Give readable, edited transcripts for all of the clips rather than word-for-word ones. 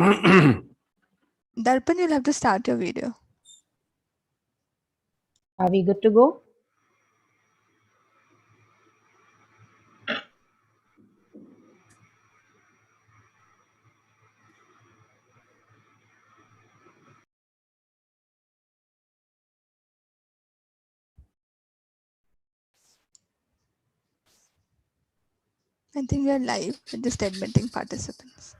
Darpan, you'll have to start your video. Are we good to go? I think we are live. We're just admitting participants.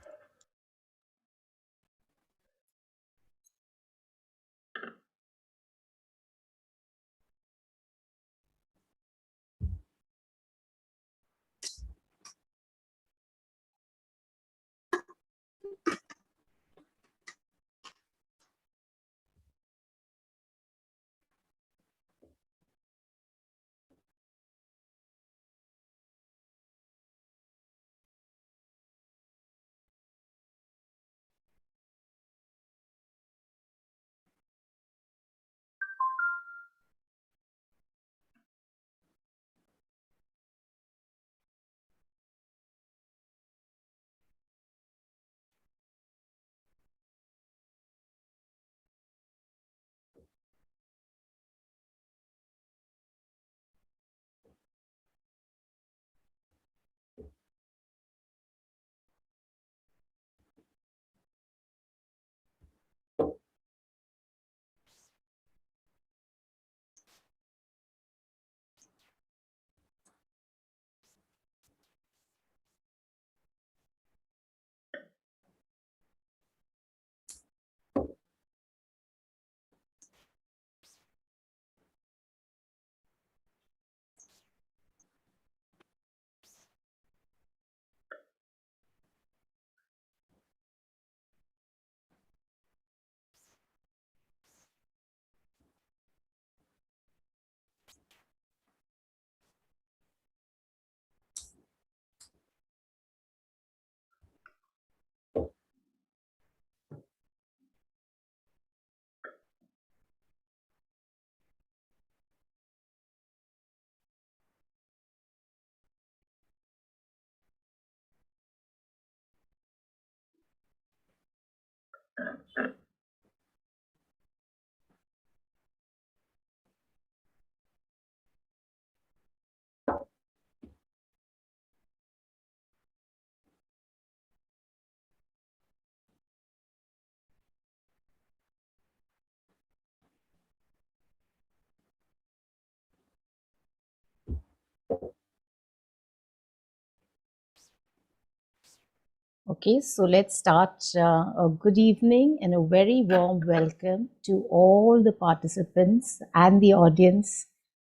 Okay, so let's start. A good evening and a very warm welcome to all the participants and the audience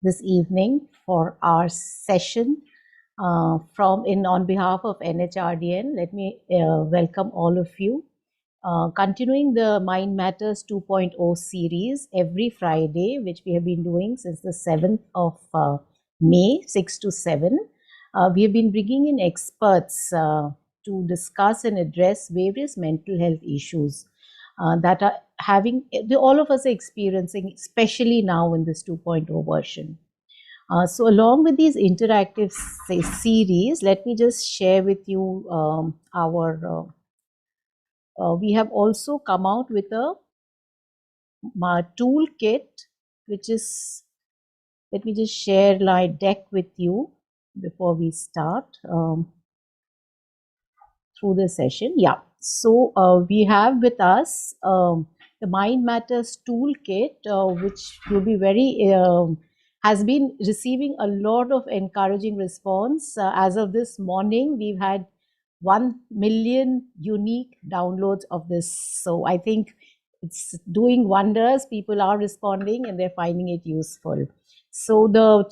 this evening for our session on behalf of NHRDN. Let me welcome all of you. Continuing the Mind Matters 2.0 series every Friday, which we have been doing since the 7th of May, 6 to 7. We have been bringing in experts to discuss and address various mental health issues that are all of us are experiencing, especially now in this 2.0 version. So along with these interactive series, let me just share with you we have also come out with a toolkit, which is, let me just share my deck with you before we start through the session. Yeah, so we have with us the Mind Matters toolkit, which will be very has been receiving a lot of encouraging response. As of this morning, we've had 1 million unique downloads of this. So I think it's doing wonders. People are responding and they're finding it useful. So the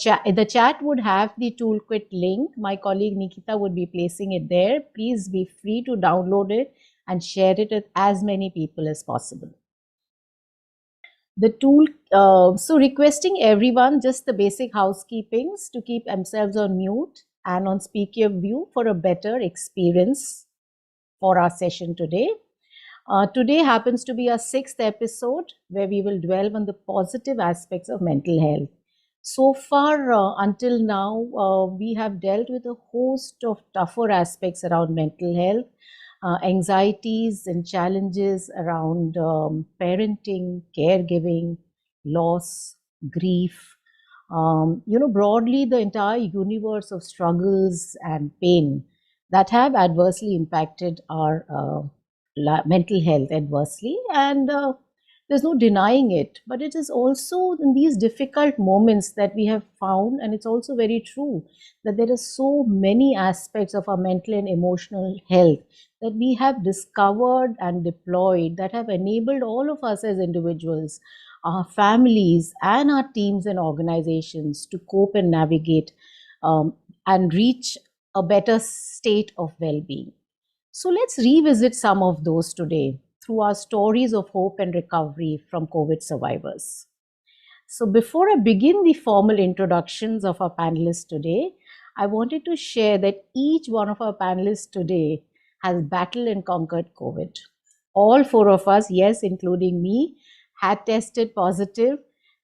chat would have the toolkit link. My colleague Nikita would be placing it there. Please be free to download it and share it with as many people as possible. The tool, so requesting everyone just the basic housekeepings to keep themselves on mute and on speaker view for a better experience for our session today. Today happens to be our 6th episode where we will dwell on the positive aspects of mental health. So far, until now, we have dealt with a host of tougher aspects around mental health. anxieties and challenges around parenting, caregiving, loss, grief. Broadly, the entire universe of struggles and pain that have adversely impacted our mental health adversely. And there's no denying it. But it is also in these difficult moments that we have found, and it's also very true, that there are so many aspects of our mental and emotional health that we have discovered and deployed that have enabled all of us as individuals, our families, and our teams and organizations to cope and navigate and reach a better state of well being. So let's revisit some of those today through our stories of hope and recovery from COVID survivors. So, before I begin the formal introductions of our panelists today, I wanted to share that each one of our panelists today has battled and conquered COVID. All four of us, yes, including me, had tested positive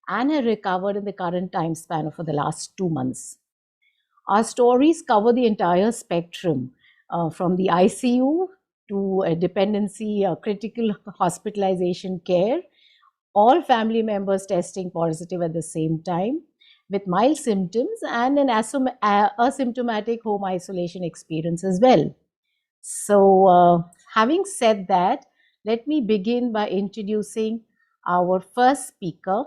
and have recovered in the current time span for the last 2 months. Our stories cover the entire spectrum from the ICU to a dependency, critical hospitalization care, all family members testing positive at the same time with mild symptoms and an asymptomatic home isolation experience as well. So, having said that, let me begin by introducing our first speaker.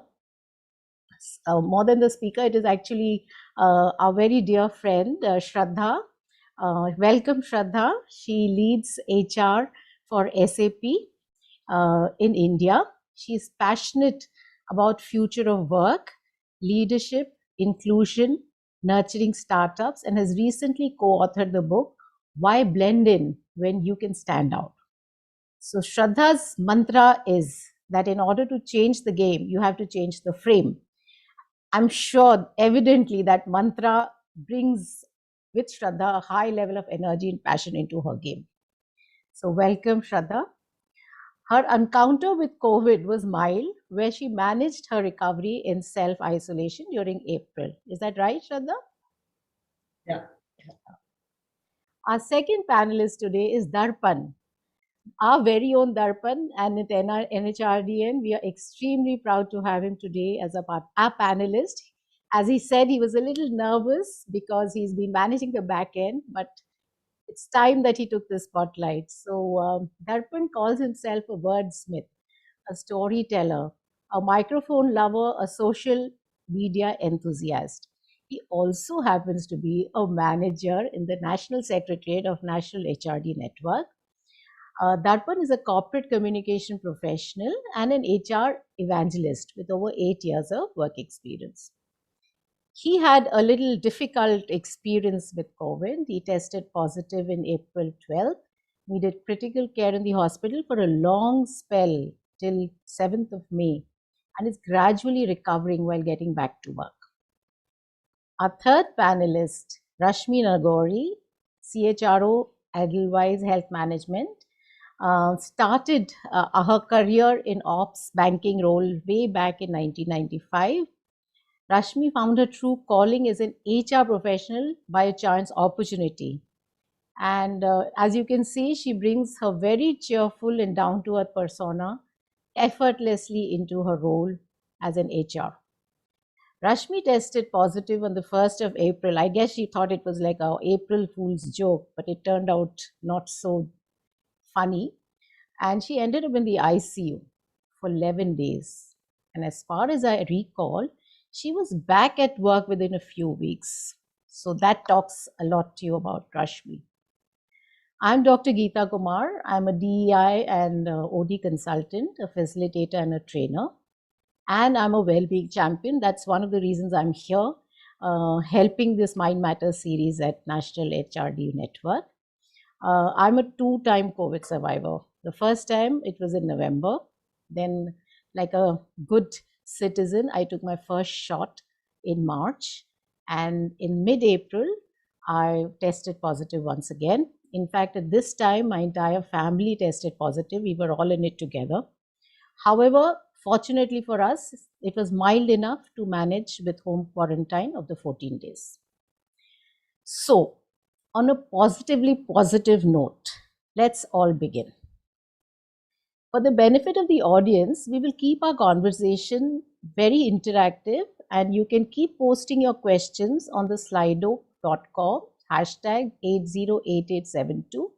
More than the speaker, it is actually our very dear friend, Shraddha. Welcome, Shraddha. She leads HR for SAP in India. She's passionate about future of work, leadership, inclusion, nurturing startups, and has recently co-authored the book, Why Blend In When You Can Stand Out. So Shraddha's mantra is that in order to change the game, you have to change the frame. I'm sure, evidently, that mantra brings with Shraddha a high level of energy and passion into her game. So welcome, Shraddha. Her encounter with COVID was mild, where she managed her recovery in self-isolation during April. Is that right, Shraddha? Yeah. Our second panelist today is Darpan, our very own Darpan, and at NHRDN, we are extremely proud to have him today as our panelist. As he said, he was a little nervous because he's been managing the back end, but it's time that he took the spotlight. So Darpan calls himself a wordsmith, a storyteller, a microphone lover, a social media enthusiast. He also happens to be a manager in the National Secretariat of National HRD Network. Darpan is a corporate communication professional and an HR evangelist with over 8 years of work experience. He had a little difficult experience with COVID. He tested positive in April 12th, needed critical care in the hospital for a long spell till 7th of May, and is gradually recovering while getting back to work. Our third panelist, Rashmi Nagori, CHRO, Edelweiss Wealth Management, started her career in ops banking role way back in 1995. Rashmi found her true calling as an HR professional by a chance opportunity. And as you can see, she brings her very cheerful and down to earth persona effortlessly into her role as an HR. Rashmi tested positive on the 1st of April. I guess she thought it was like a April Fool's joke, but it turned out not so funny. And she ended up in the ICU for 11 days. And as far as I recall, she was back at work within a few weeks. So that talks a lot to you about Rashmi. I'm Dr. Geeta Kumar. I'm a DEI and OD consultant, a facilitator, and a trainer. And I'm a well-being champion. That's one of the reasons I'm here, helping this Mind Matters series at National HRD Network. I'm a two-time COVID survivor. The first time it was in November. Then, like a good citizen, I took my first shot in March. And in mid-April, I tested positive once again. In fact, at this time, my entire family tested positive. We were all in it together. However, fortunately for us, it was mild enough to manage with home quarantine of the 14 days. So, on a positively positive note, Let's all begin. For the benefit of the audience, we will keep our conversation very interactive, and you can keep posting your questions on the slido.com hashtag 808872.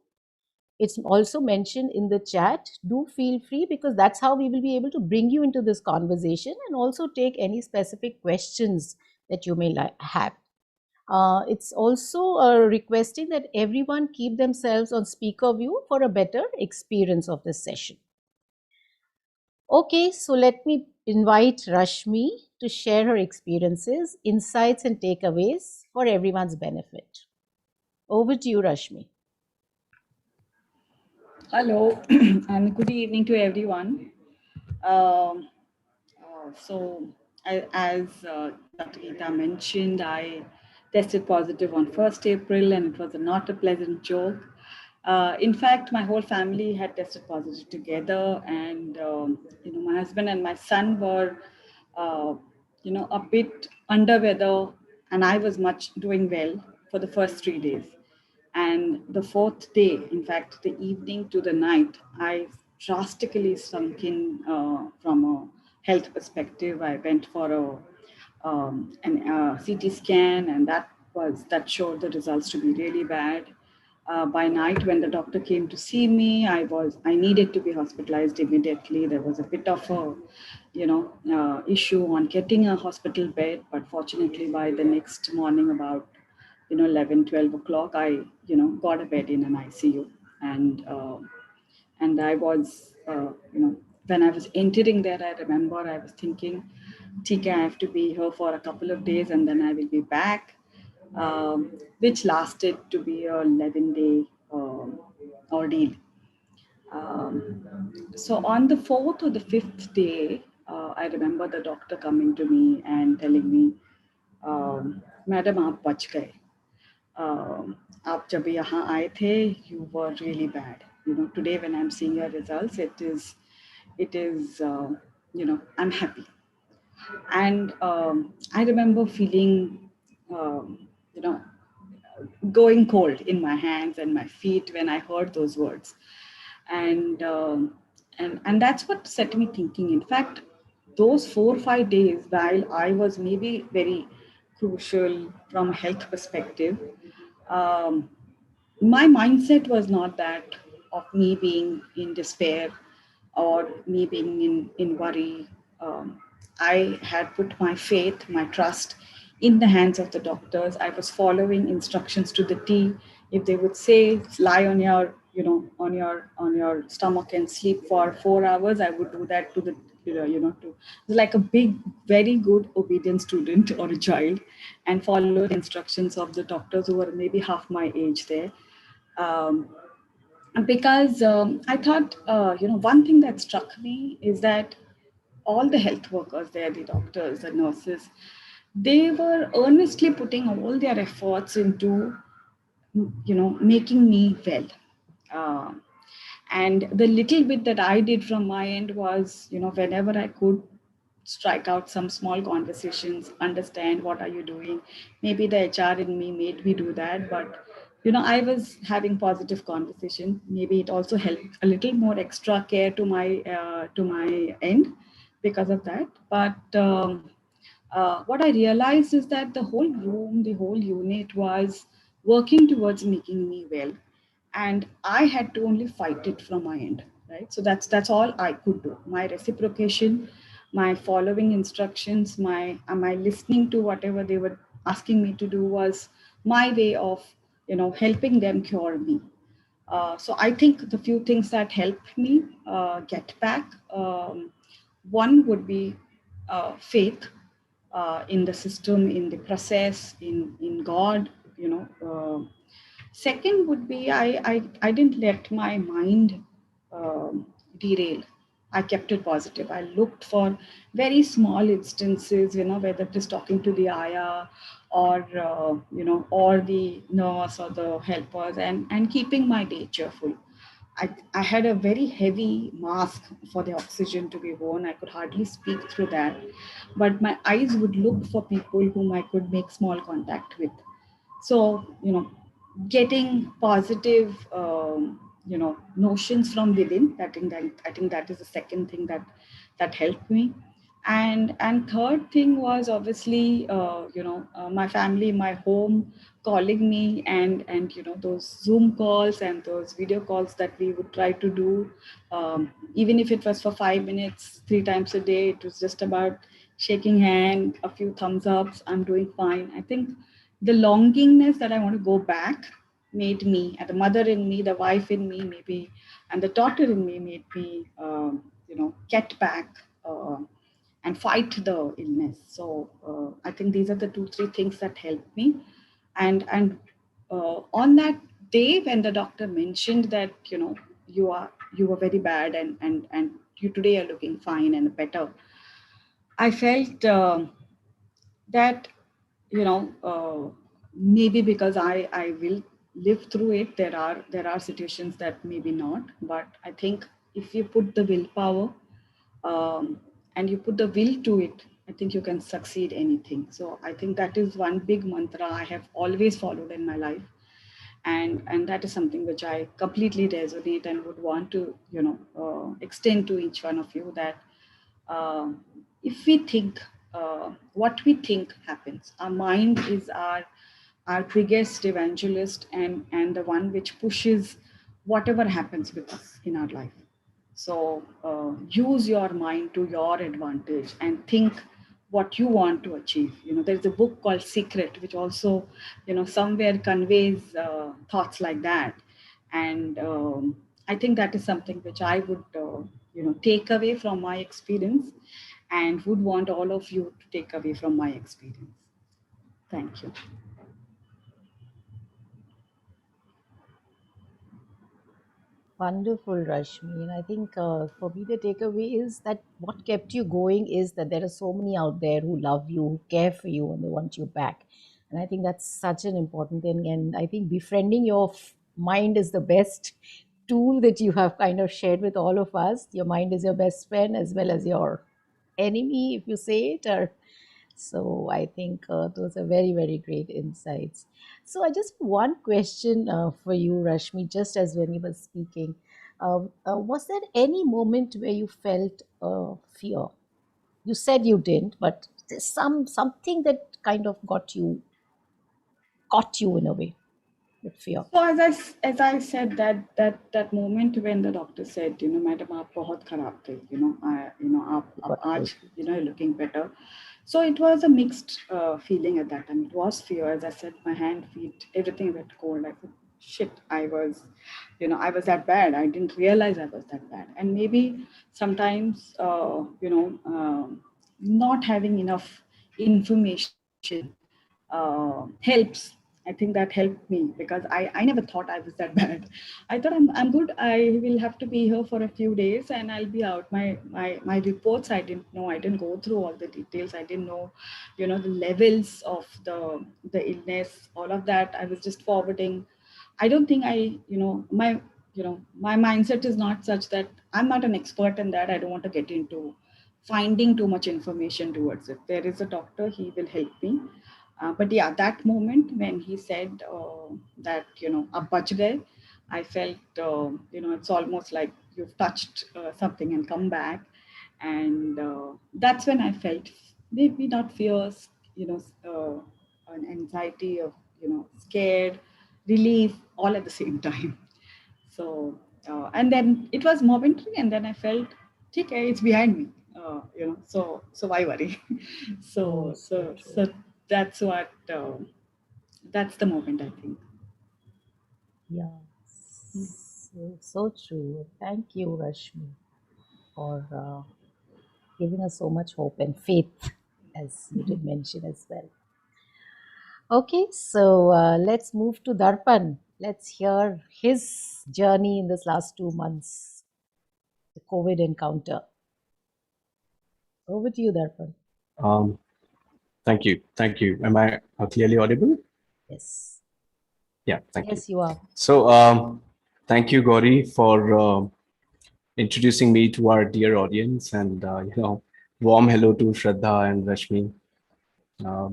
It's also mentioned in the chat. Do feel free, because that's how we will be able to bring you into this conversation and also take any specific questions that you may have. It's also requesting that everyone keep themselves on speaker view for a better experience of this session. Okay, so let me invite Rashmi to share her experiences, insights, and takeaways for everyone's benefit. Over to you, Rashmi. Hello, and good evening to everyone. As Dr. Geeta mentioned, I tested positive on 1st April, and it was not a pleasant joke. In fact, my whole family had tested positive together, and my husband and my son were, a bit under weather, and I was much doing well for the first 3 days. And the fourth day, in fact, the evening to the night, I drastically sunk in from a health perspective. I went for an CT scan, and that showed the results to be really bad. By night, when the doctor came to see me, I needed to be hospitalized immediately. There was a bit of a issue on getting a hospital bed, but fortunately by the next morning, about 11, 12 o'clock, I got a bed in an ICU. And I was when I was entering there, I remember I was thinking, Tika, I have to be here for a couple of days and then I will be back, which lasted to be a 11-day ordeal. So on the 4th or the 5th day, I remember the doctor coming to me and telling me, Madam, aap bach gaye. आप जब यहाँ आए थे, you were really bad. Today when I'm seeing your results, it is I'm happy. And I remember feeling, going cold in my hands and my feet when I heard those words. And that's what set me thinking. In fact, those 4 or 5 days, while I was maybe very crucial from a health perspective, my mindset was not that of me being in despair or me being in worry. I had put my faith, my trust in the hands of the doctors. I was following instructions to the T. If they would say, lie on your, on your stomach and sleep for 4 hours, I would do that to the, like a big, very good obedient student or a child, and follow the instructions of the doctors who were maybe half my age there. Because I thought, one thing that struck me is that all the health workers there, the doctors, the nurses, they were earnestly putting all their efforts into, making me well. And the little bit that I did from my end was, whenever I could, strike out some small conversations, understand what are you doing. Maybe the HR in me made me do that, but I was having positive conversation. Maybe it also helped a little more extra care to my end because of that. But what I realized is that the whole room, the whole unit was working towards making me well, and I had to only fight it from my end, right? So that's all I could do. My reciprocation, my following instructions, my listening to whatever they were asking me to do was my way of helping them cure me. So I think the few things that helped me get back, one would be faith in the system, in the process, in God. Second would be I didn't let my mind derail. I kept it positive. I looked for very small instances, whether it is talking to the ayah or, or the nurse or the helpers, and keeping my day cheerful. I had a very heavy mask for the oxygen to be worn. I could hardly speak through that. But my eyes would look for people whom I could make small contact with. So, getting positive, notions from within. I think that is the second thing that helped me. And third thing was obviously my family, my home calling me, and those Zoom calls and those video calls that we would try to do, even if it was for 5 minutes 3 times a day. It was just about shaking hand, a few thumbs ups, I'm doing fine. I think the longingness that I want to go back made me, and the mother in me, the wife in me maybe, and the daughter in me made me get back and fight the illness. So I think these are the 2-3 things that helped me. And on that day when the doctor mentioned that you were very bad, and you today are looking fine and better, I felt that maybe because I will live through it. There are situations that maybe not, but I think if you put the willpower and you put the will to it, I think you can succeed anything. So I think that is one big mantra I have always followed in my life, and that is something which I completely resonate and would want to extend to each one of you, that if we think, what we think happens. Our mind is our biggest evangelist, and the one which pushes whatever happens with us in our life. So use your mind to your advantage and think what you want to achieve. There's a book called Secret, which also, somewhere conveys thoughts like that. And I think that is something which I would, take away from my experience, and would want all of you to take away from my experience. Thank you. Wonderful, Rashmi. And I think for me, the takeaway is that what kept you going is that there are so many out there who love you, who care for you, and they want you back. And I think that's such an important thing. And I think befriending your mind is the best tool that you have kind of shared with all of us. Your mind is your best friend as well as your enemy, if you say it. Or so I think those are very, very great insights. So I just have one question for you, Rashmi, just as when you were speaking. Was there any moment where you felt fear? You said you didn't, but there's something that kind of caught you in a way with fear. So as I said, that moment when the doctor said, madam, aap bahut kharab the, aap aaj, you're looking better. So it was a mixed feeling at that time. It was fear. As I said, my hand, feet, everything went cold. I said, shit, I was that bad. I didn't realize I was that bad. And maybe sometimes, not having enough information helps. I think that helped me, because I never thought I was that bad. I thought I'm good. I will have to be here for a few days and I'll be out. My reports, I didn't know. I didn't go through all the details. I didn't know, the levels of the illness, all of that. I was just forwarding. I don't think my mindset is not such that I'm not an expert in that. I don't want to get into finding too much information towards it. There is a doctor, he will help me. But yeah, that moment when he said that, ab bach gaye, I felt, it's almost like you've touched something and come back. And that's when I felt maybe not fears, an anxiety of, scared, relief, all at the same time. So, and then it was momentary, and then I felt, okay, it's behind me, so why worry? so, so, so that's what, that's the moment, I think. Yeah, so true. Thank you, Rashmi, for giving us so much hope and faith, as you did mention as well. Okay, so let's move to Darpan. Let's hear his journey in this last 2 months, the COVID encounter. Over to you, Darpan. Thank you. Thank you. Am I clearly audible? Yes. Yeah, thank you. Yes, you are. So, thank you, Gauri, for introducing me to our dear audience, and warm hello to Shraddha and Rashmi.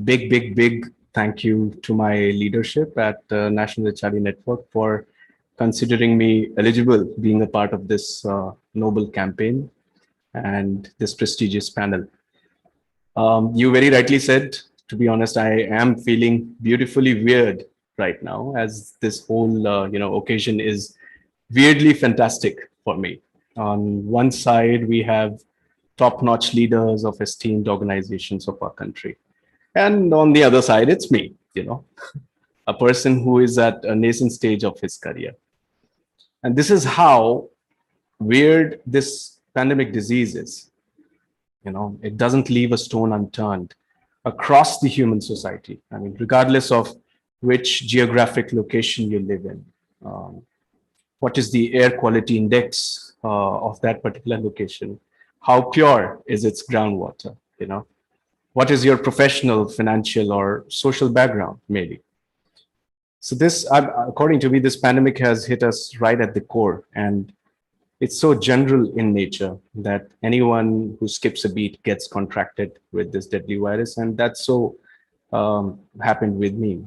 Big thank you to my leadership at National HRD Network for considering me eligible being a part of this noble campaign and this prestigious panel. You very rightly said, to be honest, I am feeling beautifully weird right now, as this whole occasion is weirdly fantastic for me. On one side, we have top-notch leaders of esteemed organizations of our country. And on the other side, it's me, a person who is at a nascent stage of his career. And this is how weird this pandemic disease is. It doesn't leave a stone unturned across the human society. I mean, regardless of which geographic location you live in, what is the air quality index of that particular location? How pure is its groundwater? What is your professional, financial, or social background, maybe? So this, according to me, this pandemic has hit us right at the core, and it's so general in nature that anyone who skips a beat gets contracted with this deadly virus, and that's so happened with me.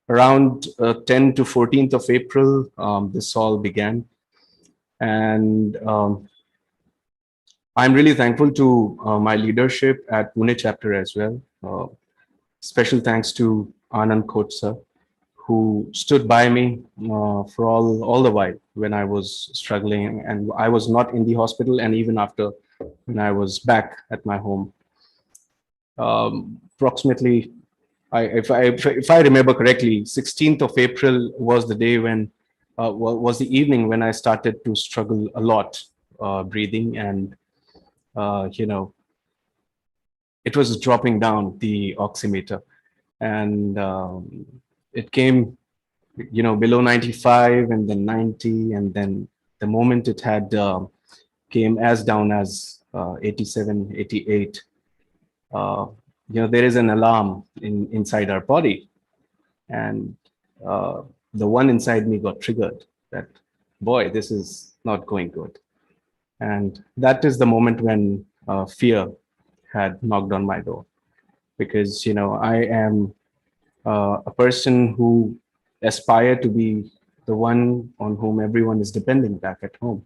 Around 10 to 14th of April, this all began, and I'm really thankful to my leadership at Pune chapter as well. Special thanks to Anand Khotsa, who stood by me for all the while when I was struggling, and I was not in the hospital, and even after when I was back at my home. Approximately, if I remember correctly, 16th of April was the day when, was the evening when I started to struggle a lot breathing, and it was dropping down the oximeter, and it came below 95, and then 90, and then the moment it had came as down as 87, 88, there is an alarm inside our body, and the one inside me got triggered that, boy, this is not going good. And that is the moment when fear had knocked on my door, because I am a person who aspire to be the one on whom everyone is depending back at home,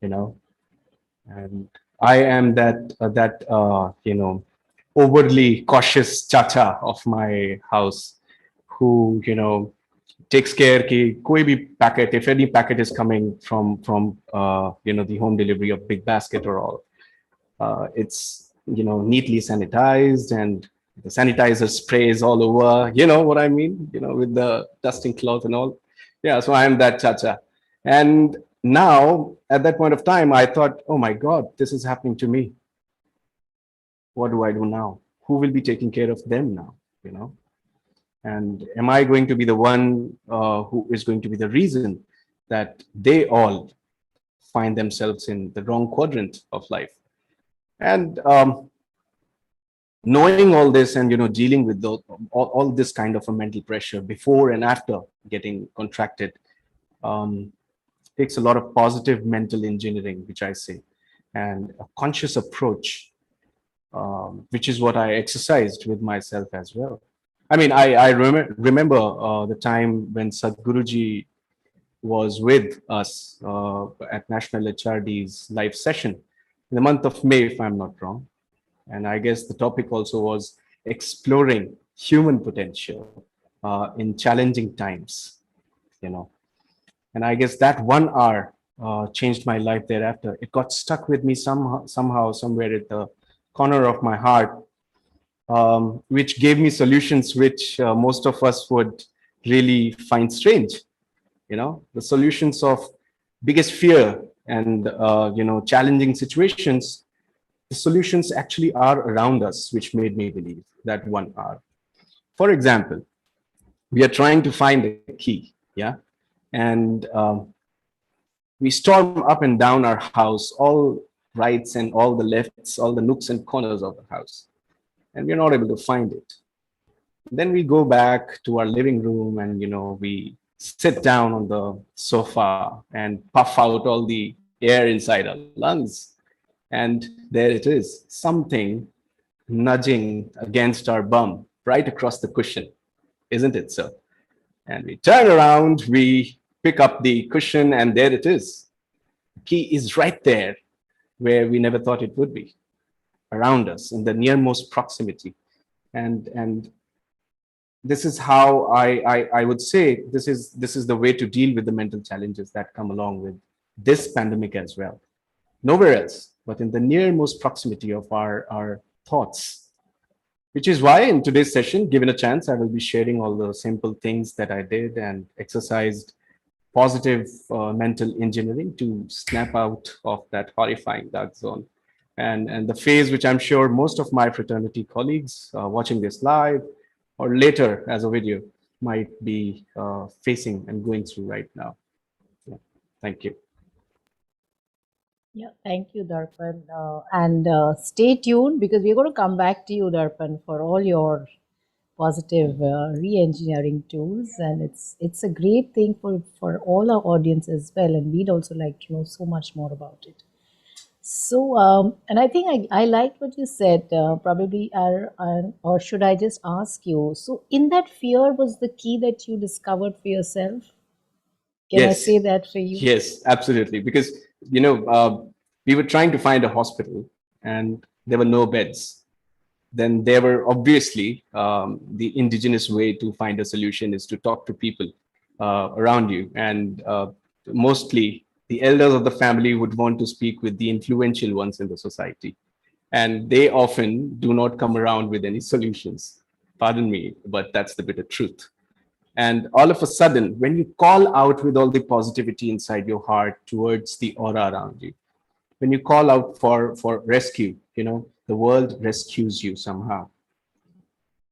and I am that overly cautious chacha of my house, who takes care ki koi bhi packet, if any packet is coming from the home delivery of big basket or all, it's neatly sanitized, and the sanitizer sprays all over, what I mean, with the dusting cloth and all. Yeah, so I am that chacha. And now at that point of time, I thought, oh my God, this is happening to me. What do I do now? Who will be taking care of them now? And am I going to be the one who is going to be the reason that they all find themselves in the wrong quadrant of life? And knowing all this, and dealing with all this kind of a mental pressure before and after getting contracted, takes a lot of positive mental engineering, which I say, and a conscious approach, which is what I exercised with myself as well. I mean, I remember the time when Sadhguruji was with us at National HRD's live session in the month of May, if I'm not wrong. And I guess the topic also was exploring human potential in challenging times, And I guess that 1 hour changed my life thereafter. It got stuck with me somehow, somewhere at the corner of my heart, which gave me solutions which most of us would really find strange. The solutions of biggest fear and challenging situations, the solutions actually are around us, which made me believe that 1 hour. For example, we are trying to find a key, yeah, and we storm up and down our house, all rights and all the lefts, all the nooks and corners of the house, and we're not able to find it. Then we go back to our living room, and we sit down on the sofa and puff out all the air inside our lungs, and there it is, something nudging against our bum right across the cushion, isn't it so? And we turn around, we pick up the cushion, and there it is. Key is right there where we never thought it would be, around us in the nearmost proximity. And this is how I would say this is the way to deal with the mental challenges that come along with this pandemic as well. Nowhere else, but in the nearmost proximity of our thoughts. Which is why in today's session, given a chance, I will be sharing all the simple things that I did and exercised positive mental engineering to snap out of that horrifying dark zone. And the phase which I'm sure most of my fraternity colleagues watching this live or later as a video might be facing and going through right now. Yeah. Thank you. Yeah, thank you, Darpan. And stay tuned because we're going to come back to you, Darpan, for all your positive re-engineering tools. And it's a great thing for all our audience as well. And we'd also like to know so much more about it. So, and I think I liked what you said, probably, or should I just ask you? So, in that fear was the key that you discovered for yourself? Can I Yes. say that for you? Yes, absolutely. Because, we were trying to find a hospital and there were no beds. Then there were obviously the indigenous way to find a solution is to talk to people around you. And mostly the elders of the family would want to speak with the influential ones in the society. And they often do not come around with any solutions. Pardon me, but that's the bitter truth. And all of a sudden, when you call out with all the positivity inside your heart towards the aura around you, when you call out for rescue, the world rescues you somehow.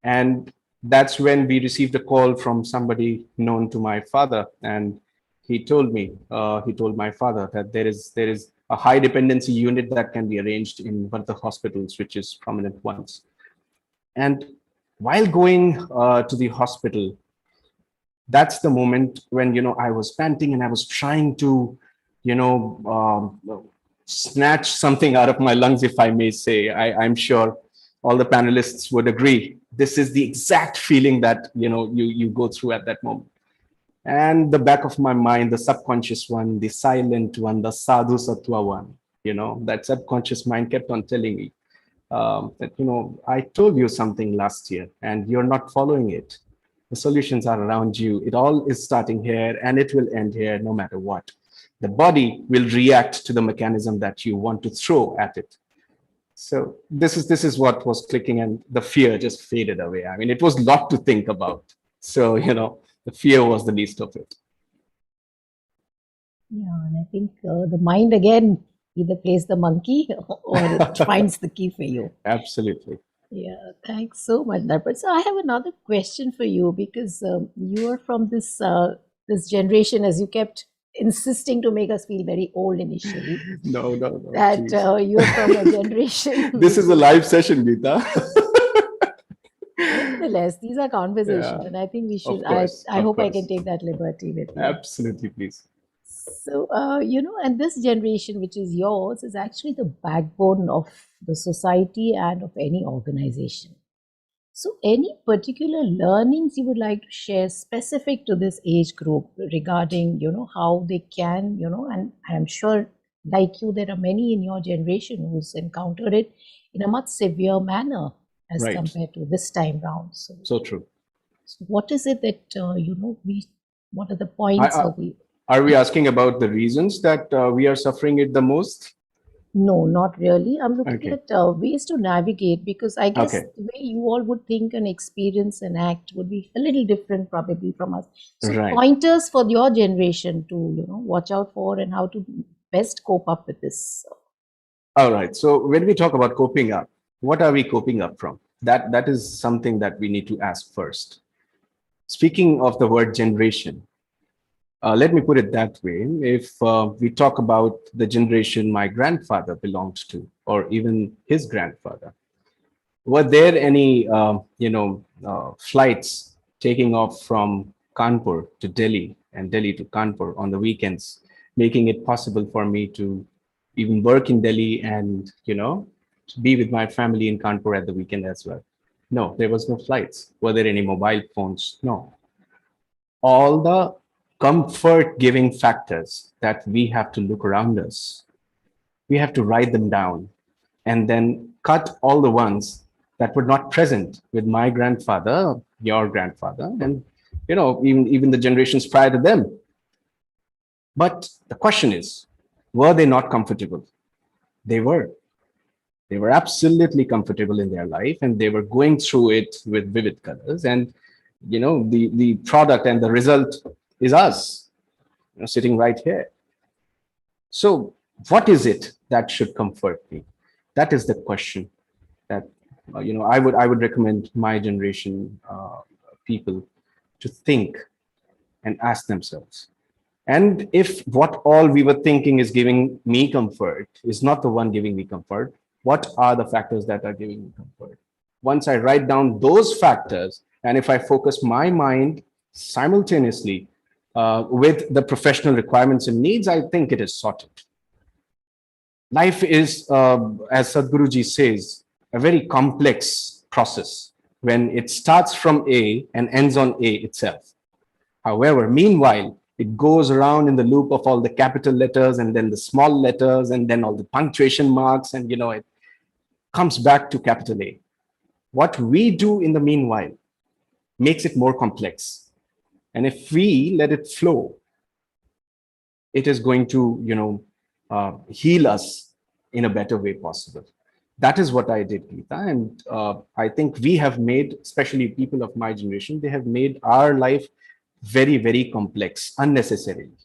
And that's when we received a call from somebody known to my father. And he told my father that there is a high dependency unit that can be arranged in one of the hospitals, which is prominent ones. And while going to the hospital, that's the moment when, I was panting and I was trying to, snatch something out of my lungs, if I may say. I'm sure all the panelists would agree. This is the exact feeling that, you go through at that moment. And the back of my mind, the subconscious one, the silent one, the sadhu sattva one, that subconscious mind kept on telling me that, I told you something last year and you're not following it. The solutions are around you. It all is starting here and it will end here no matter what. The body will react to the mechanism that you want to throw at it. So this is what was clicking, and the fear just faded away. I mean, it was a lot to think about. So, the fear was the least of it. Yeah, and I think the mind again either plays the monkey or it finds the key for you. Absolutely. Yeah, thanks so much, Darpan. So I have another question for you because you are from this generation, as you kept insisting to make us feel very old initially. No. That you're from a generation. This is a live session, Geeta. Nevertheless, these are conversations, and I think we should. I hope I can take that liberty with you. Absolutely, please. So, and this generation, which is yours, is actually the backbone of the society and of any organization. So, any particular learnings you would like to share specific to this age group regarding, how they can, and I'm sure, like you, there are many in your generation who's encountered it in a much severe manner as compared to this time round. So true. So what is it that, what are the points of the... Are we asking about the reasons that we are suffering it the most? No, not really. I'm looking at ways to navigate, because I guess the way you all would think and experience and act would be a little different probably from us. So pointers for your generation to, watch out for and how to best cope up with this. All right. So when we talk about coping up, what are we coping up from? That is something that we need to ask first. Speaking of the word generation, let me put it that way. If we talk about the generation my grandfather belonged to, or even his grandfather, were there any, flights taking off from Kanpur to Delhi and Delhi to Kanpur on the weekends, making it possible for me to even work in Delhi and, be with my family in Kanpur at the weekend as well? No, there was no flights. Were there any mobile phones? No. All the comfort giving factors that we have to look around us. We have to write them down and then cut all the ones that were not present with my grandfather, your grandfather, and even the generations prior to them. But the question is, were they not comfortable? They were. They were absolutely comfortable in their life, and they were going through it with vivid colors. And the product and the result is us, sitting right here. So, what is it that should comfort me? That is the question that I would recommend my generation people to think and ask themselves. And if what all we were thinking is giving me comfort is not the one giving me comfort, what are the factors that are giving me comfort? Once I write down those factors, and if I focus my mind simultaneously with the professional requirements and needs, I think it is sorted. Life is, as Sadhguruji says, a very complex process when it starts from A and ends on A itself. However, meanwhile, it goes around in the loop of all the capital letters and then the small letters and then all the punctuation marks, and it comes back to capital A. What we do in the meanwhile makes it more complex. And if we let it flow, it is going to, heal us in a better way possible. That is what I did, Geeta. And I think we have made, especially people of my generation, they have made our life very, very complex, unnecessarily,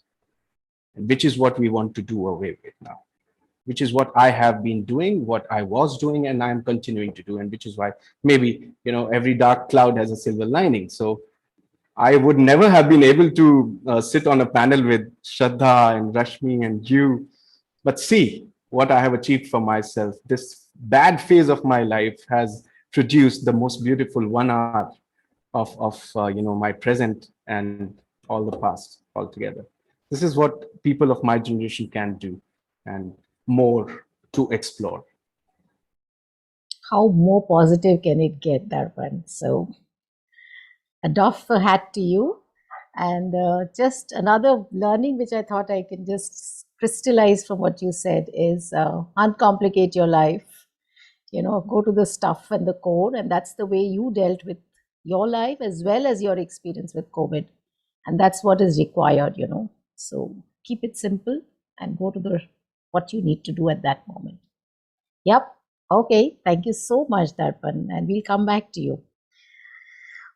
which is what we want to do away with now, which is what I have been doing, what I was doing, and I'm continuing to do. And which is why maybe, every dark cloud has a silver lining. So I would never have been able to sit on a panel with Shraddha and Rashmi and you, but see what I have achieved for myself. This bad phase of my life has produced the most beautiful 1 hour of my present and all the past altogether. This is what people of my generation can do, and more to explore. How more positive can it get, Darpan? So, a doff hat to you. And just another learning which I thought I can just crystallize from what you said is uncomplicate your life. Go to the stuff and the core, and that's the way you dealt with your life as well as your experience with COVID. And that's what is required, So keep it simple and go to what you need to do at that moment. Yep. Okay. Thank you so much, Darpan. And we'll come back to you.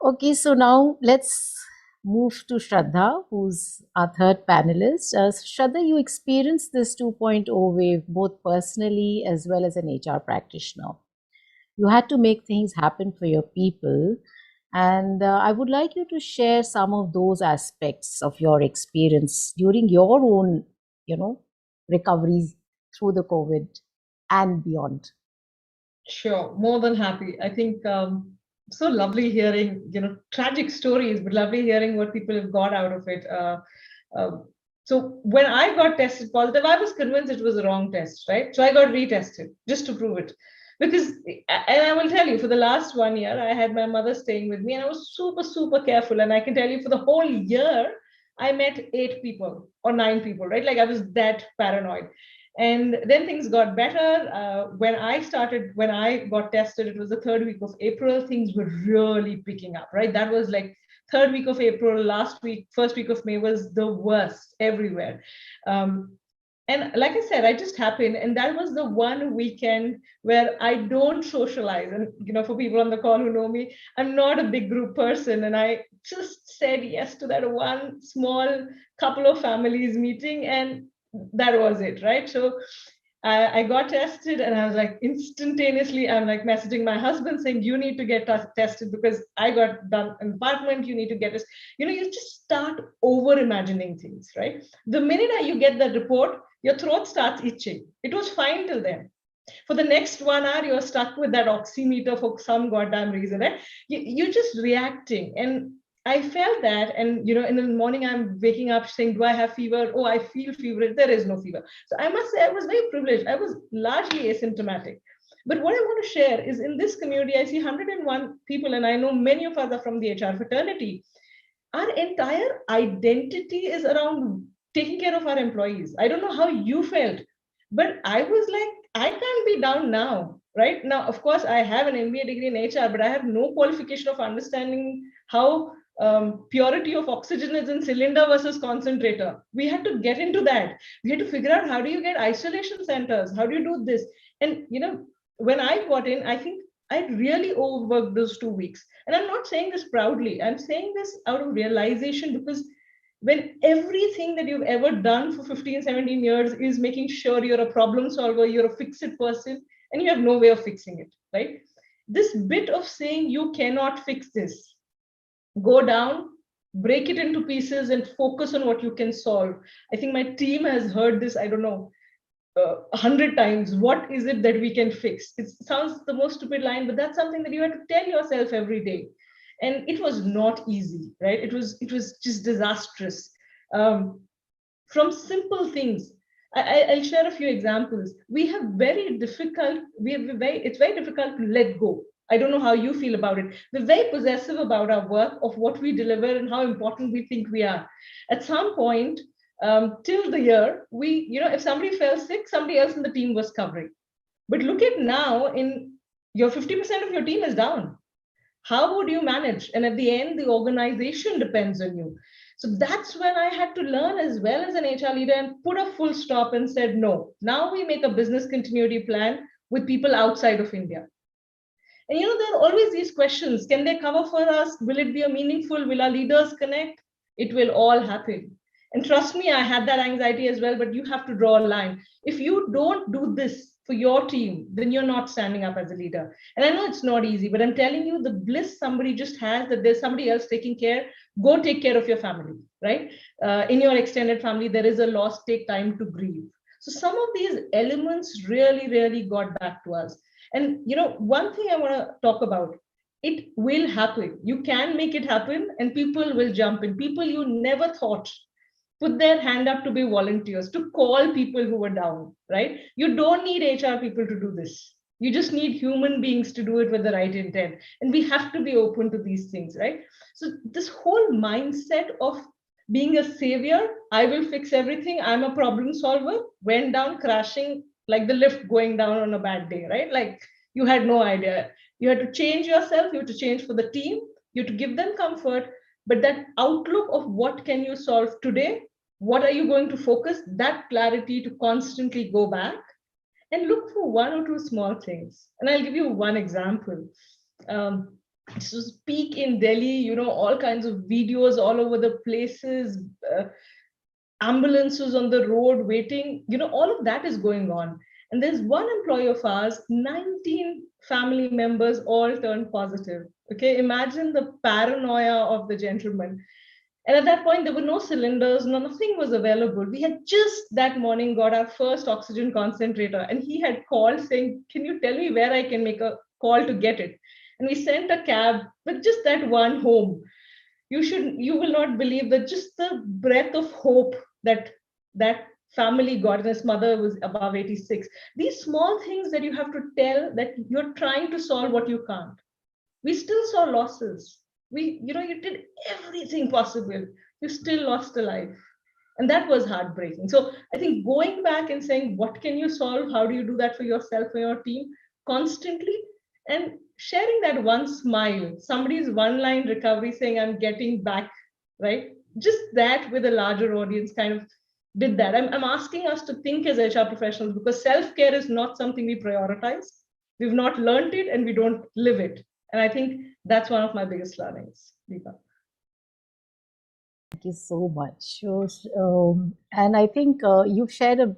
Okay. So now let's move to Shraddha, who's our third panelist. Shraddha, you experienced this 2.0 wave both personally as well as an HR practitioner. You had to make things happen for your people. And I would like you to share some of those aspects of your experience during your own, recoveries through the COVID and beyond. Sure, more than happy. I think so lovely hearing, tragic stories, but lovely hearing what people have got out of it. So when I got tested positive, I was convinced it was a wrong test, right? So I got retested just to prove it. Because, and I will tell you, for the last 1 year, I had my mother staying with me and I was super, super careful. And I can tell you for the whole year, I met 8 people or 9 people, right? Like I was that paranoid. And then things got better. When I got tested, it was the 3rd week of April, things were really picking up, right? That was like 3rd week of April, last week, 1st week of May was the worst everywhere. And like I said, I just happened, and that was the one weekend where I don't socialize. And, for people on the call who know me, I'm not a big group person. And I just said yes to that one small couple of families meeting, and that was it, right? So I got tested, and I was like, instantaneously, I'm like messaging my husband saying, you need to get tested because I got done an apartment, you need to get this. You just start over imagining things, right? The minute you get that report, your throat starts itching. It was fine till then. For the next 1 hour, you're stuck with that oximeter for some goddamn reason, right? You're just reacting. And I felt that, and in the morning I'm waking up saying, do I have fever? Oh, I feel fever. There is no fever. So I must say I was very privileged. I was largely asymptomatic. But what I want to share is in this community, I see 101 people, and I know many of us are from the HR fraternity. our entire identity is around taking care of our employees. I don't know how you felt, but I was like, I can't be down now. Right now, of course, I have an MBA degree in HR, but I have no qualification of understanding how purity of oxygen is in cylinder versus concentrator. We had to get into that. We had to figure out, how do you get isolation centers? How do you do this? And when I got in, I think I really overworked those 2 weeks. And I'm not saying this proudly. I'm saying this out of realization, because when everything that you've ever done for 15, 17 years is making sure you're a problem solver, you're a fix-it person, and you have no way of fixing it, right? This bit of saying you cannot fix this, go down, break it into pieces, and focus on what you can solve. I think my team has heard this, I don't know, 100 times. What is it that we can fix? It sounds the most stupid line, but that's something that you have to tell yourself every day. And it was not easy, right? It was just disastrous. From simple things, I'll share a few examples. It's very difficult to let go. I don't know how you feel about it. We're very possessive about our work, of what we deliver and how important we think we are. At some point, till the year, if somebody fell sick, somebody else in the team was covering. But look at now, in your 50% of your team is down. How would you manage? And at the end, the organization depends on you. So that's when I had to learn, as well as an HR leader, and put a full stop and said, no, now we make a business continuity plan with people outside of India. And there are always these questions. Can they cover for us? Will it be a meaningful? Will our leaders connect? It will all happen. And trust me, I had that anxiety as well, but you have to draw a line. If you don't do this for your team, then you're not standing up as a leader. And I know it's not easy, but I'm telling you, the bliss somebody just has, that there's somebody else taking care. Go take care of your family, right? In your extended family, there is a loss, take time to grieve. So some of these elements really, really got back to us. And one thing I want to talk about, it will happen. You can make it happen, and people will jump in. People you never thought put their hand up to be volunteers, to call people who were down, right? You don't need HR people to do this. You just need human beings to do it with the right intent. And we have to be open to these things, right? So this whole mindset of being a savior, I will fix everything, I'm a problem solver, went down crashing like the lift going down on a bad day, right? Like, you had no idea. You had to change yourself, you had to change for the team, you had to give them comfort, but that outlook of what can you solve today, what are you going to focus, that clarity to constantly go back and look for one or two small things. And I'll give you one example. This was peak in Delhi, all kinds of videos all over the places, ambulances on the road waiting, all of that is going on. And there's one employee of ours, 19 family members all turned positive. Okay, imagine the paranoia of the gentleman. And at that point, there were no cylinders, nothing was available. We had just that morning got our first oxygen concentrator, and he had called saying, can you tell me where I can make a call to get it? And we sent a cab with just that one home. You will not believe that just the breath of hope that family got, and his mother was above 86. These small things that you have to tell, that you're trying to solve what you can't. We still saw losses. You did everything possible. You still lost a life. And that was heartbreaking. So I think going back and saying, what can you solve? How do you do that for yourself, for your team, constantly? And sharing that one smile, somebody's one-line recovery saying, I'm getting back, right? Just that with a larger audience kind of did that. I'm asking us to think as HR professionals, because self-care is not something we prioritize. We've not learned it and we don't live it. And I think that's one of my biggest learnings, Deepa. Thank you so much. And I think you've shared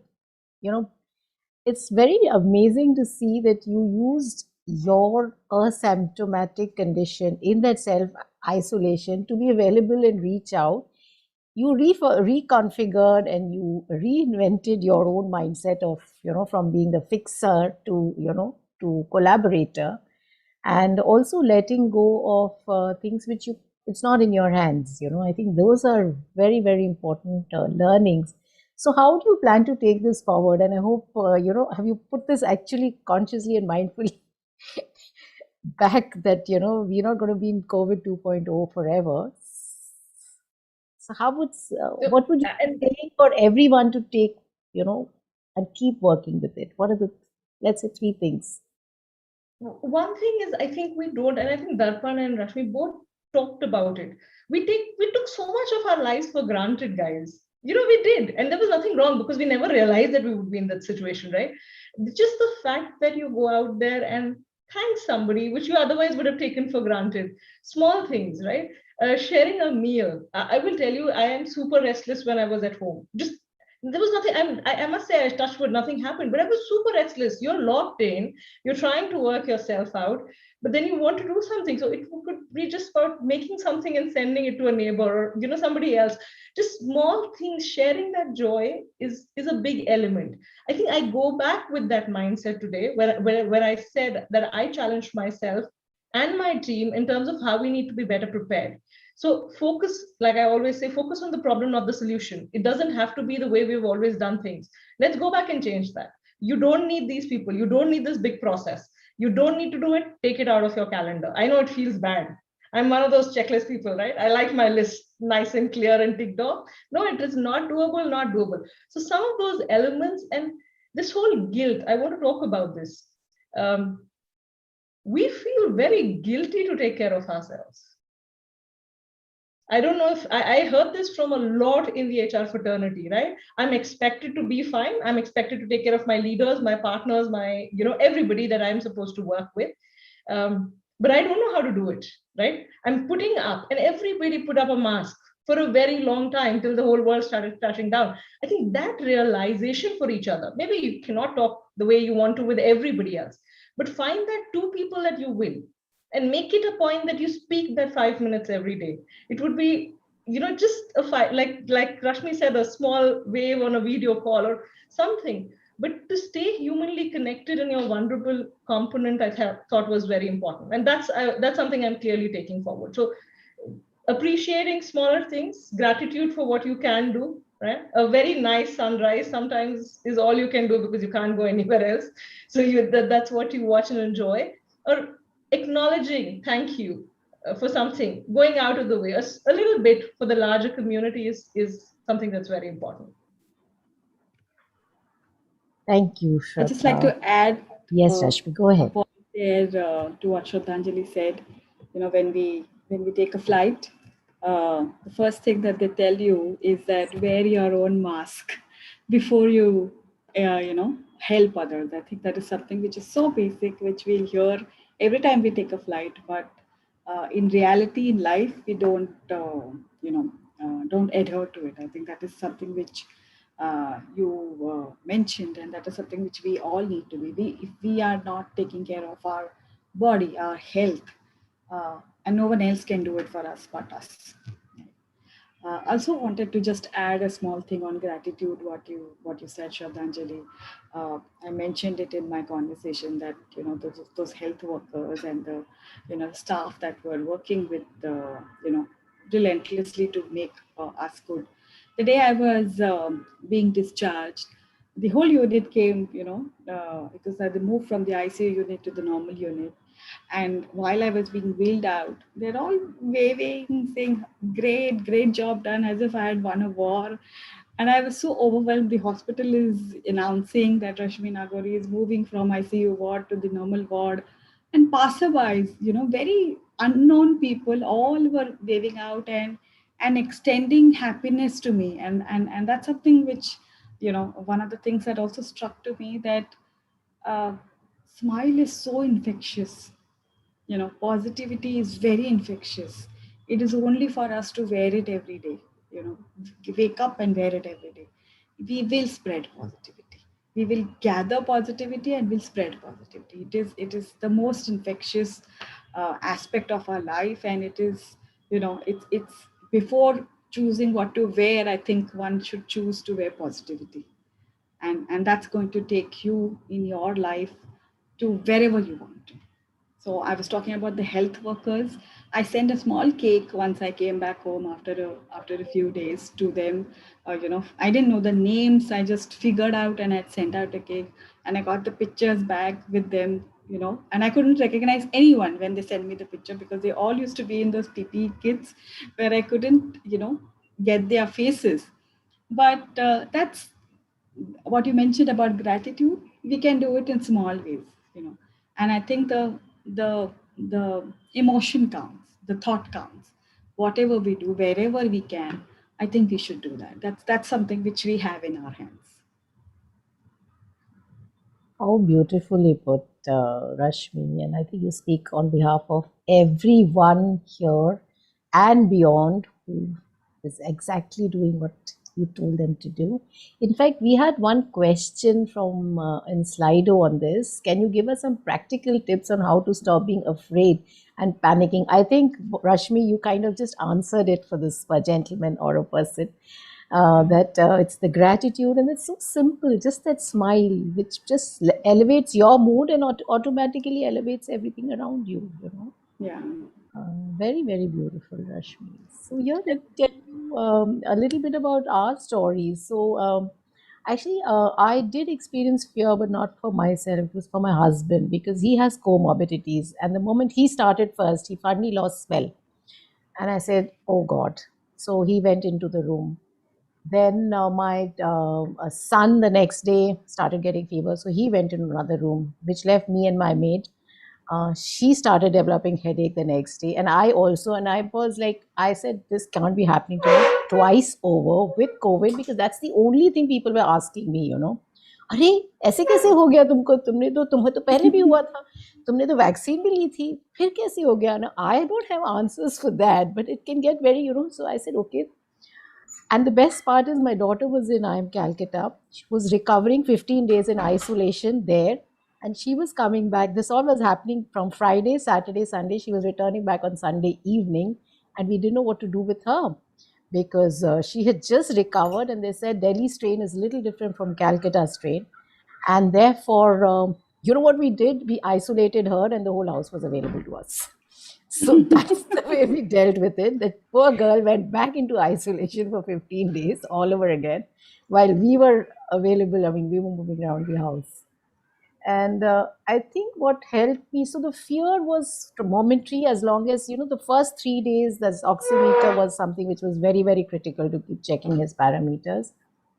it's very amazing to see that you used your asymptomatic condition in that self-isolation to be available and reach out. You reconfigured and you reinvented your own mindset of, from being the fixer to, to collaborator, and also letting go of things which it's not in your hands. I think those are very, very important learnings. So how do you plan to take this forward? And I hope, have you put this actually consciously and mindfully back that, we're not going to be in COVID 2.0 forever. So how would what would you say for everyone to take, and keep working with it? What are the, let's say, 3 things? One thing is, I think we don't, and I think Darpan and Rashmi both talked about it. We took so much of our lives for granted, guys. We did, and there was nothing wrong because we never realized that we would be in that situation, right? Just the fact that you go out there and thank somebody, which you otherwise would have taken for granted. Small things, right? Sharing a meal. I will tell you, I am super restless when I was at home. Just there was nothing. I must say, I touched wood, nothing happened, but I was super restless. You're locked in, you're trying to work yourself out, but then you want to do something. So it could be just about making something and sending it to a neighbor or somebody else. Just small things, sharing that joy is a big element. I think I go back with that mindset today, where I said that I challenged myself and my team in terms of how we need to be better prepared. So focus, like I always say, focus on the problem, not the solution. It doesn't have to be the way we've always done things. Let's go back and change that. You don't need these people. You don't need this big process. You don't need to do it. Take it out of your calendar. I know it feels bad. I'm one of those checklist people, right? I like my list nice and clear and ticked off. No, it is not doable, not doable. So some of those elements and this whole guilt, I want to talk about this. We feel very guilty to take care of ourselves. I don't know if I heard this from a lot in the HR fraternity, right? I'm expected to be fine. I'm expected to take care of my leaders, my partners, my, everybody that I'm supposed to work with. But I don't know how to do it, right? I'm putting up, and everybody put up a mask for a very long time till the whole world started touching down. I think that realization for each other, maybe you cannot talk the way you want to with everybody else, but find that 2 people that you will, and make it a point that you speak that 5 minutes every day. It would be, just a like Rashmi said, a small wave on a video call or something. But to stay humanly connected in your vulnerable component, I thought was very important, and that's something I'm clearly taking forward. So appreciating smaller things, gratitude for what you can do. Right, a very nice sunrise sometimes is all you can do because you can't go anywhere else. So that's what you watch and enjoy, or acknowledging thank you for something, going out of the way a little bit for the larger community is something that's very important. Thank you, Shraddha. I'd just like to add. Yes, Rashmi, go ahead. A point there to what Shraddhanjali said. When we take a flight, the first thing that they tell you is that wear your own mask before you help others. I think that is something which is so basic, which we'll hear every time we take a flight, but in reality, in life, we don't adhere to it. I think that is something which you mentioned, and that is something which we all need to be. If we are not taking care of our body, our health, and no one else can do it for us but us. Also wanted to just add a small thing on gratitude, what you said, Shraddhanjali. I mentioned it in my conversation that those health workers and the staff that were working with relentlessly to make us good. The day I was being discharged, the whole unit came, because I moved from the ICU unit to the normal unit. And while I was being wheeled out, they're all waving, saying, great job done, as if I had won a war. And I was so overwhelmed. The hospital is announcing that Rashmi Nagori is moving from ICU ward to the normal ward. And passerbys, very unknown people, all were waving out and extending happiness to me. And that's something which, one of the things that also struck to me, that smile is so infectious. Positivity is very infectious. It is only for us to wear it every day. Wake up and wear it every day. We will spread positivity. We will gather positivity and will spread positivity. It is the most infectious aspect of our life, and it is, it's before choosing what to wear, I think one should choose to wear positivity, and that's going to take you in your life to wherever you want to. So I was talking about the health workers. I sent a small cake once I came back home after a few days to them. I didn't know the names. I just figured out, and I'd sent out a cake, and I got the pictures back with them. And I couldn't recognize anyone when they sent me the picture, because they all used to be in those PPE kits where I couldn't, get their faces. But that's what you mentioned about gratitude. We can do it in small ways, and I think the emotion counts, the thought counts. Whatever we do, wherever we can, I think we should do that. That's something which we have in our hands. How beautifully put, Rashmi. And I think you speak on behalf of everyone here and beyond who is exactly doing what you told them to do. In fact, we had one question from in Slido on this. Can you give us some practical tips on how to stop being afraid and panicking? I think, Rashmi, you kind of just answered it for this gentleman or a person. That it's the gratitude, and it's so simple, just that smile which just elevates your mood and automatically elevates everything around you, Yeah. Very, very beautiful, Rashmi. So here, let me tell you a little bit about our stories. So actually, I did experience fear, but not for myself. It was for my husband, because he has comorbidities, and the moment he started first, he finally lost smell, and I said, "Oh God!" So he went into the room. Then my son the next day started getting fever, so he went in another room, which left me and my maid. She started developing headache the next day, and I also. And I was like, I said, this can't be happening to me twice over with COVID, because that's the only thing people were asking me. अरे ऐसे कैसे हो गया तुमको, तुम्हें तो पहले भी हुआ था, तुमने तो वैक्सीन भी ली थी, फिर कैसे हो गया ना? I don't have answers for that, but it can get very, so I said, okay. And the best part is, my daughter was in IIM Calcutta. She was recovering 15 days in isolation there. And she was coming back. This all was happening from Friday, Saturday, Sunday. She was returning back on Sunday evening. And we didn't know what to do with her, because she had just recovered. And they said Delhi strain is a little different from Calcutta strain. And therefore, you know what we did? We isolated her, and the whole house was available to us. So that's the way we dealt with it. That poor girl went back into isolation for 15 days all over again, while we were available. I mean, we were moving around the house. And I think what helped me, so the fear was momentary, as long as, the first 3 days, the oximeter was something which was very, very critical to keep checking his parameters.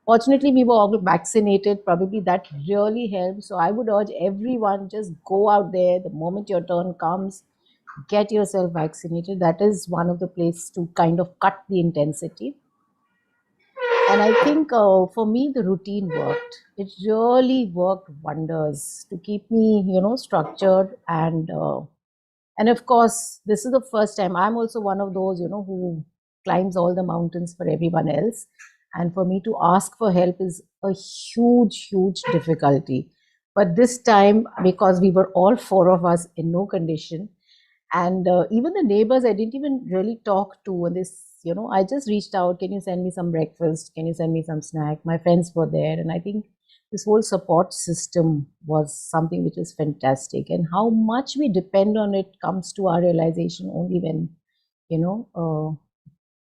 Fortunately, we were all vaccinated. Probably that really helped. So I would urge everyone, just go out there the moment your turn comes, get yourself vaccinated. That is one of the places to kind of cut the intensity. And I think for me, the routine worked. It really worked wonders to keep me, structured. And of course, this is the first time. I'm also one of those, who climbs all the mountains for everyone else. And for me to ask for help is a huge, huge difficulty. But this time, because we were all four of us in no condition, and even the neighbors, I didn't even really talk to. And this, I just reached out, can you send me some breakfast? Can you send me some snack? My friends were there. And I think this whole support system was something which is fantastic. And how much we depend on it comes to our realization only when,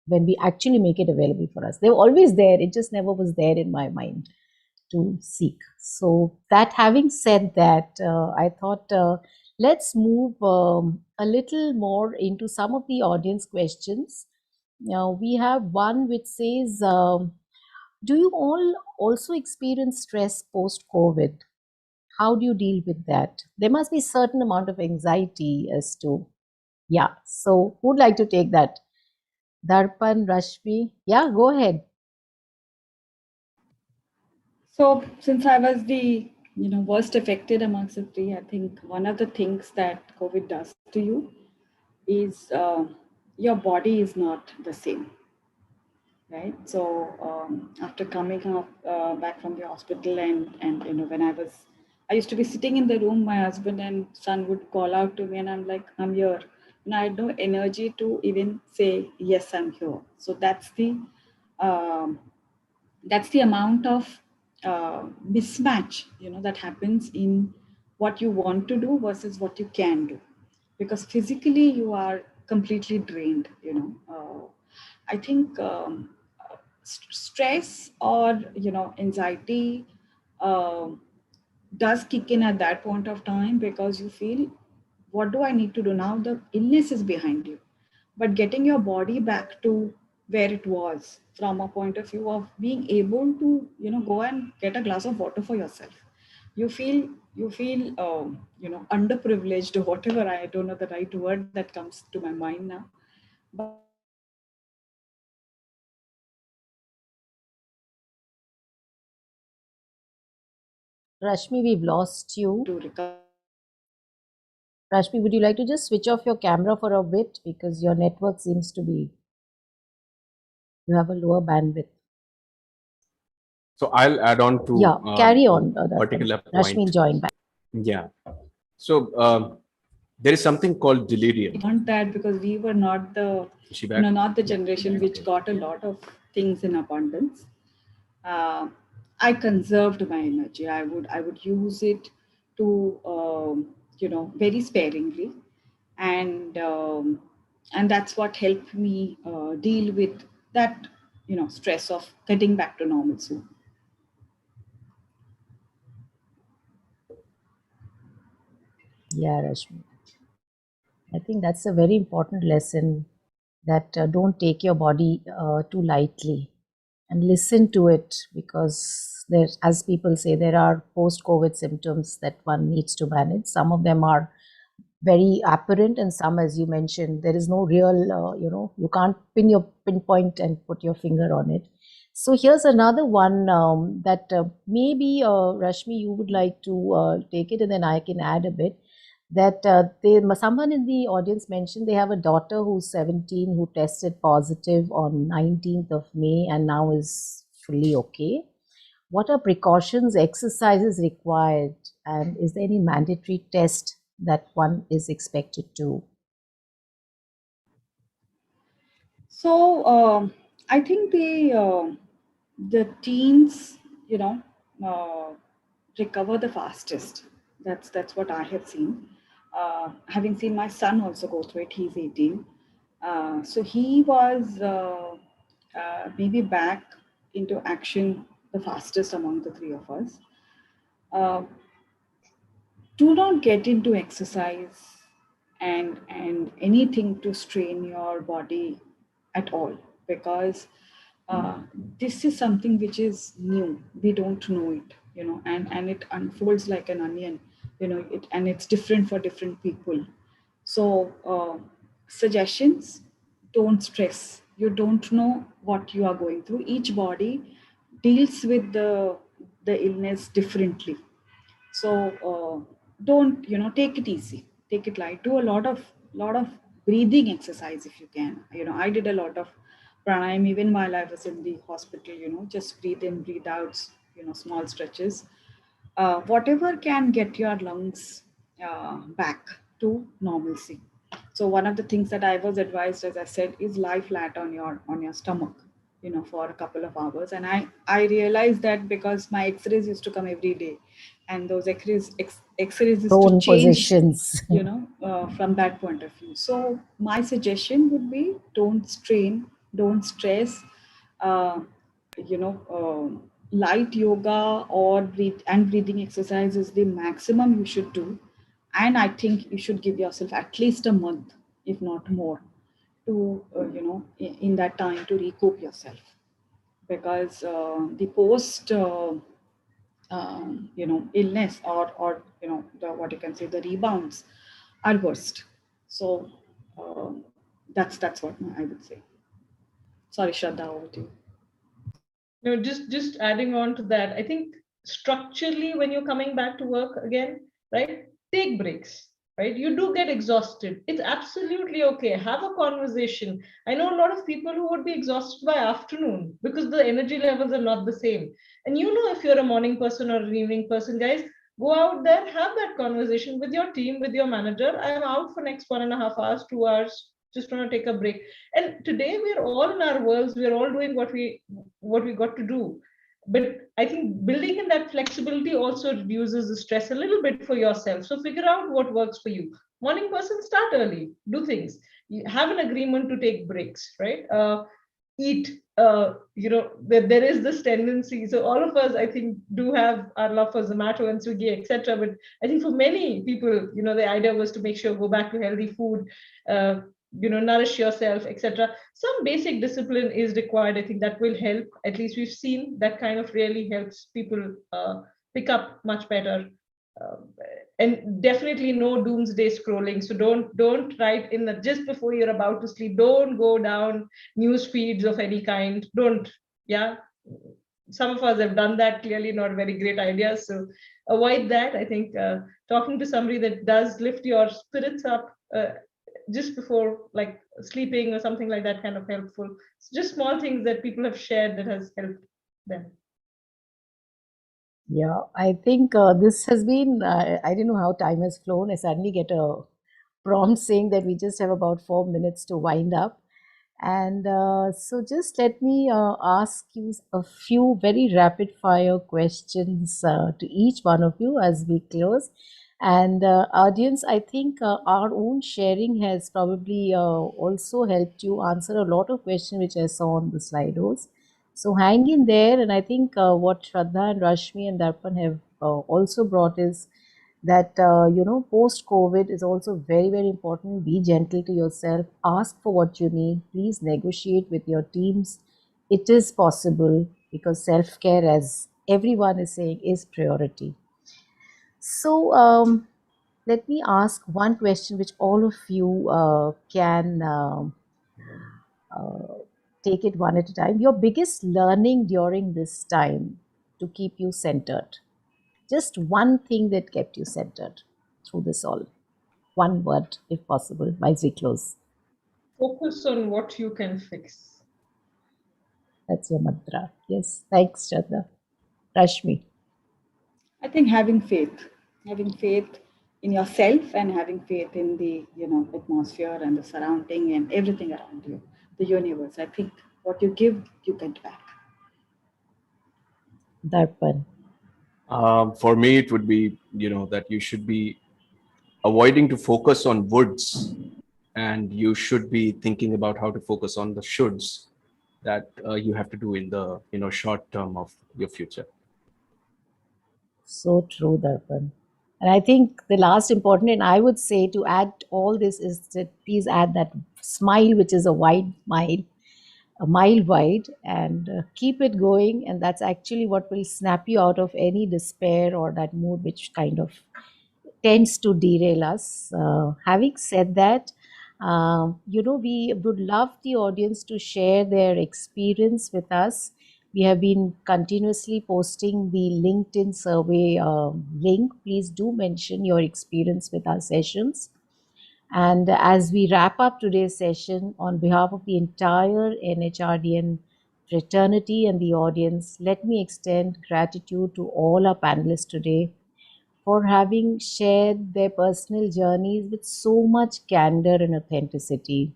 when we actually make it available for us. They were always there. It just never was there in my mind to seek. So that, having said that, I thought, let's move a little more into some of the audience questions. Now, we have one which says, do you all also experience stress post-COVID? How do you deal with that? There must be a certain amount of anxiety as to, yeah. So who would like to take that? Darpan, Rashmi? Yeah, go ahead. So since I was the worst affected amongst the three, I think one of the things that COVID does to you is your body is not the same, right? So after coming up back from the hospital, and when I used to be sitting in the room, my husband and son would call out to me, and I'm like, I'm here. And I had no energy to even say yes, I'm here. So that's the amount of mismatch that happens in what you want to do versus what you can do, because physically you are completely drained. I think stress or anxiety does kick in at that point of time, because you feel, what do I need to do now? The illness is behind you, but getting your body back to where it was, from a point of view of being able to, go and get a glass of water for yourself. You feel underprivileged, or whatever, I don't know the right word that comes to my mind now. But Rashmi, we've lost you. to recover. Rashmi, would you like to just switch off your camera for a bit, because your network seems to be, you have a lower bandwidth. So I'll add on to Yeah, carry on. particular Rashmi, point. join back. Yeah. So there is something called delirium. Want that because we were not the, Is she back? not the generation which got a lot of things in abundance. I conserved my energy. I would use it to very sparingly, and that's what helped me deal with that stress of getting back to normal soon. Yeah, Rashmi. I think that's a very important lesson, that don't take your body too lightly and listen to it, because there, as people say, there are post-COVID symptoms that one needs to manage. Some of them are very apparent, and some, as you mentioned, there is no real, you can't pinpoint and put your finger on it. So here's another one that maybe Rashmi, you would like to take it, and then I can add a bit. That someone in the audience mentioned they have a daughter who's 17 who tested positive on 19th of May and now is fully okay. What are precautions, exercises required, and is there any mandatory test that one is expected to? So I think the teens, uh, recover the fastest. That's what I have seen. Having seen my son also go through it, he's 18. So he was maybe back into action the fastest among the three of us. Uh, do not get into exercise and anything to strain your body at all, because this is something which is new. We don't know it, and it unfolds like an onion, and it's different for different people. So suggestions: don't stress. You don't know what you are going through. Each body deals with the illness differently. So don't, take it easy, take it light, do a lot of breathing exercise if you can. I did a lot of pranayam even while I was in the hospital, just breathe in, breathe out, small stretches, whatever can get your lungs back to normalcy. So one of the things that I was advised, as I said, is lie flat on your stomach, for a couple of hours. And I realized that because my X-rays used to come every day, and those X-rays used to change, positions. from that point of view. So my suggestion would be: don't strain, don't stress. Uh, light yoga or breathing exercise is the maximum you should do, and I think you should give yourself at least a month, if not more, to in that time to recoup yourself, because the post illness, or the, what you can say, the rebounds are worst. So that's what I would say. Sorry, Shraddha, over to you. No, just adding on to that, I think structurally when you're coming back to work again, right, take breaks, right? You do get exhausted. It's absolutely okay. Have a conversation. I know a lot of people who would be exhausted by afternoon because the energy levels are not the same. And if you're a morning person or an evening person, guys, go out there, have that conversation with your team, with your manager. I am out for next 1.5 hours, 2 hours, just want to take a break. And today we're all in our worlds, we're all doing what we got to do. But I think building in that flexibility also reduces the stress a little bit for yourself. So figure out what works for you. Morning person, start early, do things. You have an agreement to take breaks, right? Eat. There is this tendency. So all of us, I think, do have our love for Zomato and Swiggy, etc. But I think for many people, the idea was to make sure go back to healthy food. nourish yourself, etc. Some basic discipline is required. I think that will help. At least we've seen that kind of really helps people pick up much better. And definitely no doomsday scrolling. So don't write in just before you're about to sleep. Don't go down news feeds of any kind. Don't. Yeah. Some of us have done that. Clearly not a very great idea. So avoid that. I think talking to somebody that does lift your spirits up just before like sleeping or something like that kind of helpful. It's just small things that people have shared that has helped them. Yeah, I think this has been, I don't know how time has flown. I suddenly get a prompt saying that we just have about 4 minutes to wind up. And so just let me ask you a few very rapid fire questions to each one of you as we close. And audience, I think our own sharing has probably also helped you answer a lot of questions which I saw on the Slidos. So hang in there, and I think what Shraddha and Rashmi and Darpan have also brought is that post-COVID is also very, very important. Be gentle to yourself. Ask for what you need. Please negotiate with your teams. It is possible because self-care, as everyone is saying, is priority. So let me ask one question which all of you can take it one at a time. Your biggest learning during this time to keep you centered. Just one thing that kept you centered through this all. One word, if possible, while we close. Focus on what you can fix. That's your mantra. Yes. Thanks, Shraddha. Rashmi. I think having faith in yourself and having faith in the atmosphere and the surrounding and everything around you, the universe. I think what you give, you get back. Darpan. For me, it would be, that you should be avoiding to focus on woulds, and you should be thinking about how to focus on the shoulds that you have to do in the, short term of your future. So true, Darpan. And I think the last important, and I would say to add all this is that please add that smile, which is a wide mile, a mile wide, and keep it going. And that's actually what will snap you out of any despair or that mood which kind of tends to derail us. Having said that, we would love the audience to share their experience with us. We have been continuously posting the LinkedIn survey link. Please do mention your experience with our sessions. And as we wrap up today's session, on behalf of the entire NHRDN fraternity and the audience, let me extend gratitude to all our panelists today for having shared their personal journeys with so much candor and authenticity.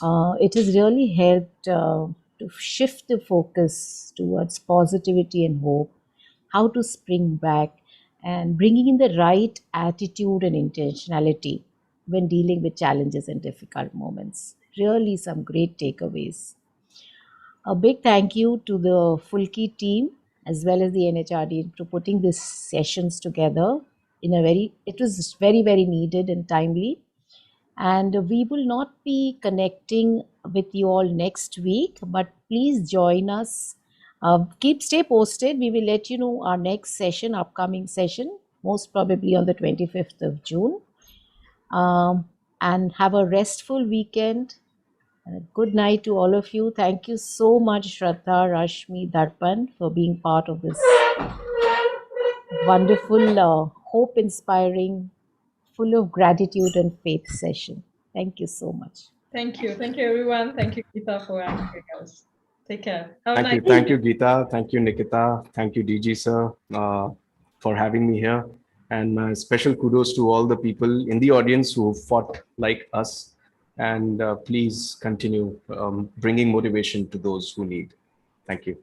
It has really helped to shift the focus towards positivity and hope, how to spring back, and bringing in the right attitude and intentionality when dealing with challenges and difficult moments. Really, some great takeaways. A big thank you to the Fulki team as well as the NHRD for putting these sessions together it was very, very needed and timely. And we will not be connecting with you all next week, but please join us. Stay posted. We will let you know our next session, upcoming session, most probably on the 25th of June. And have a restful weekend. And a good night to all of you. Thank you so much, Shraddha, Rashmi, Darpan, for being part of this wonderful, hope-inspiring, full of gratitude and faith session. Thank you so much. Thank you. Thank you, everyone. Thank you, Geeta, for answering us. Take care. Thank you, Geeta. Thank you, Nikita. Thank you, DG sir, for having me here. And special kudos to all the people in the audience who fought like us. And please continue bringing motivation to those who need. Thank you.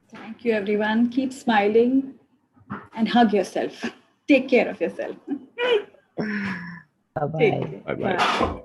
Thank you, everyone. Keep smiling and hug yourself. Take care of yourself. Bye-bye. Bye-bye.